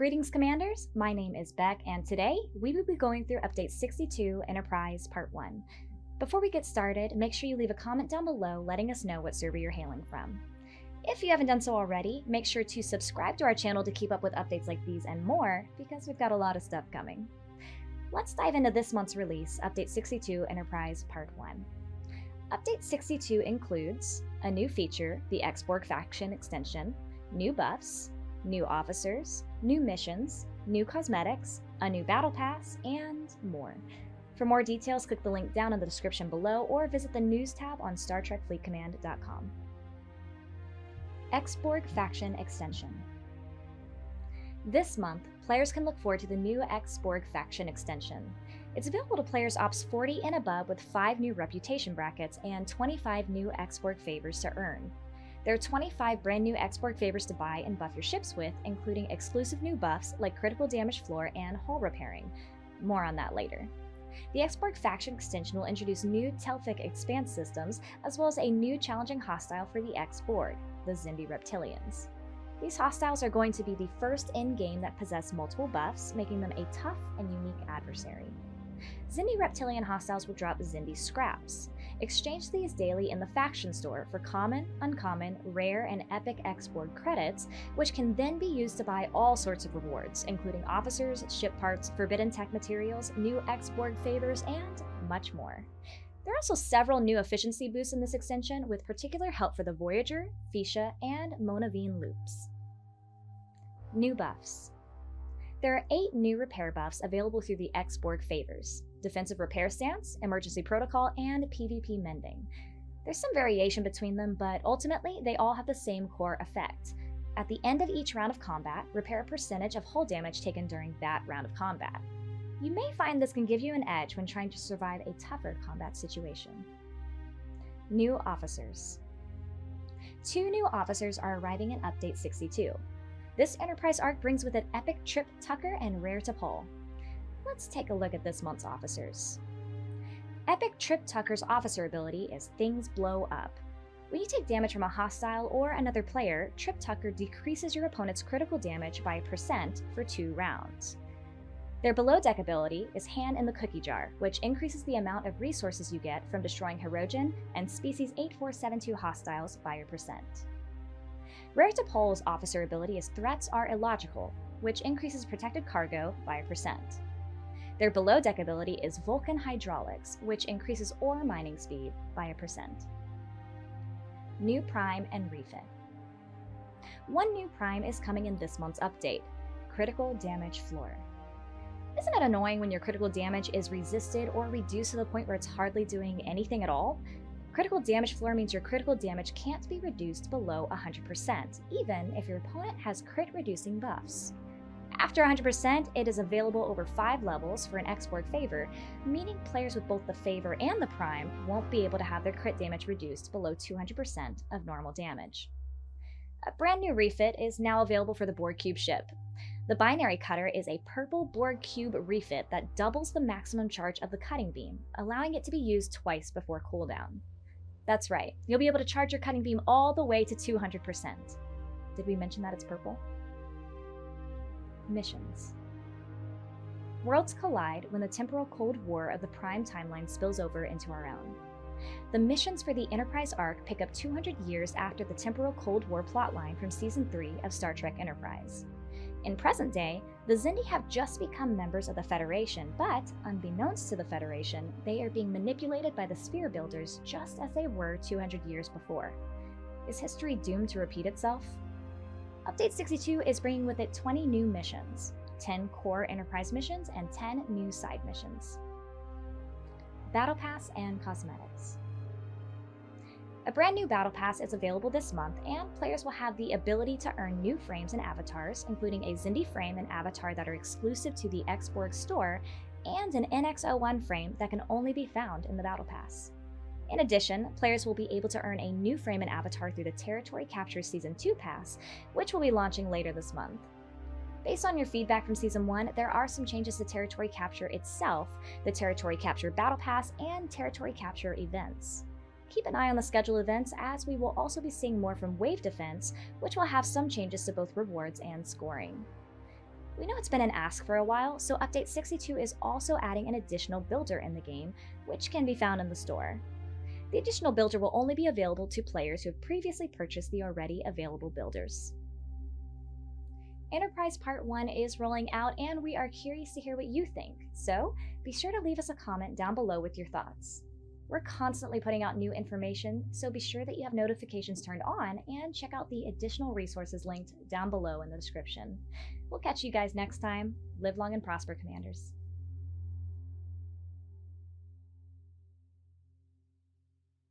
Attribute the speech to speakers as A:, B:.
A: Greetings, Commanders! My name is Beck, and today we will be going through Update 62 Enterprise Part 1. Before we get started, make sure you leave a comment down below letting us know what server you're hailing from. If you haven't done so already, make sure to subscribe to our channel to keep up with updates like these and more, because we've got a lot of stuff coming. Let's dive into this month's release, Update 62 Enterprise Part 1. Update 62 includes a new feature, the Ex-Borg Faction Extension, new buffs, new officers, new missions, new cosmetics, a new battle pass, and more. For more details, click the link down in the description below or visit the news tab on StarTrekFleetCommand.com. Ex-Borg Faction Extension. This month, players can look forward to the new Ex-Borg Faction Extension. It's available to players Ops 40 and above with 5 new reputation brackets and 25 new Ex-Borg favors to earn. There are 25 brand new Ex-Borg favors to buy and buff your ships with, including exclusive new buffs like critical damage floor and hull repairing. More on that later. The Ex-Borg Faction Extension will introduce new Telfic expanse systems, as well as a new challenging hostile for the Ex-Borg, the Xindi Reptilians. These hostiles are going to be the first in-game that possess multiple buffs, making them a tough and unique adversary. Xindi Reptilian hostiles will drop Xindi scraps. Exchange these daily in the faction store for common, uncommon, rare, and epic Ex-Borg credits, which can then be used to buy all sorts of rewards, including officers, ship parts, forbidden tech materials, new Ex-Borg favors, and much more. There are also several new efficiency boosts in this extension, with particular help for the Voyager, Fuchsia, and Monavine loops. New buffs. There are 8 new repair buffs available through the Ex-Borg favors: Defensive Repair Stance, Emergency Protocol, and PvP Mending. There's some variation between them, but ultimately they all have the same core effect. At the end of each round of combat, repair a percentage of hull damage taken during that round of combat. You may find this can give you an edge when trying to survive a tougher combat situation. New officers. 2 new officers are arriving in Update 62. This Enterprise arc brings with it epic Trip Tucker and Rare to Pull. Let's take a look at this month's officers. Epic Trip Tucker's officer ability is Things Blow Up. When you take damage from a hostile or another player, Trip Tucker decreases your opponent's critical damage by 1% for 2 rounds. Their below-deck ability is Hand in the Cookie Jar, which increases the amount of resources you get from destroying Hirogen and Species 8472 hostiles by a percent. Rare to Pull's officer ability is Threats Are Illogical, which increases protected cargo by a percent. Their below-deck ability is Vulcan Hydraulics, which increases ore mining speed by a percent. New Prime and Refit. 1 new Prime is coming in this month's update: Critical Damage Floor. Isn't it annoying when your critical damage is resisted or reduced to the point where it's hardly doing anything at all? Critical damage floor means your critical damage can't be reduced below 100%, even if your opponent has crit reducing buffs. After 100%, it is available over 5 levels for an Ex-Borg favor, meaning players with both the favor and the prime won't be able to have their crit damage reduced below 200% of normal damage. A brand new refit is now available for the Borg Cube ship. The Binary Cutter is a purple Borg Cube refit that doubles the maximum charge of the cutting beam, allowing it to be used twice before cooldown. That's right, you'll be able to charge your cutting beam all the way to 200%. Did we mention that it's purple? Missions. Worlds collide when the temporal Cold War of the Prime timeline spills over into our own. The missions for the Enterprise arc pick up 200 years after the Temporal Cold War plotline from Season 3 of Star Trek Enterprise. In present day, the Xindi have just become members of the Federation, but, unbeknownst to the Federation, they are being manipulated by the Sphere Builders just as they were 200 years before. Is history doomed to repeat itself? Update 62 is bringing with it 20 new missions, 10 core Enterprise missions, and 10 new side missions. Battle Pass and Cosmetics. A brand new Battle Pass is available this month, and players will have the ability to earn new frames and avatars, including a Xindi frame and avatar that are exclusive to the Ex-Borg store, and an NX-01 frame that can only be found in the Battle Pass. In addition, players will be able to earn a new frame and avatar through the Territory Capture Season 2 pass, which will be launching later this month. Based on your feedback from Season 1, there are some changes to Territory Capture itself, the Territory Capture Battle Pass, and Territory Capture events. Keep an eye on the scheduled events, as we will also be seeing more from Wave Defense, which will have some changes to both rewards and scoring. We know it's been an ask for a while, so Update 62 is also adding an additional builder in the game, which can be found in the store. The additional builder will only be available to players who have previously purchased the already available builders. Enterprise Part 1 is rolling out, and we are curious to hear what you think, so be sure to leave us a comment down below with your thoughts. We're constantly putting out new information, so be sure that you have notifications turned on and check out the additional resources linked down below in the description. We'll catch you guys next time. Live long and prosper, Commanders.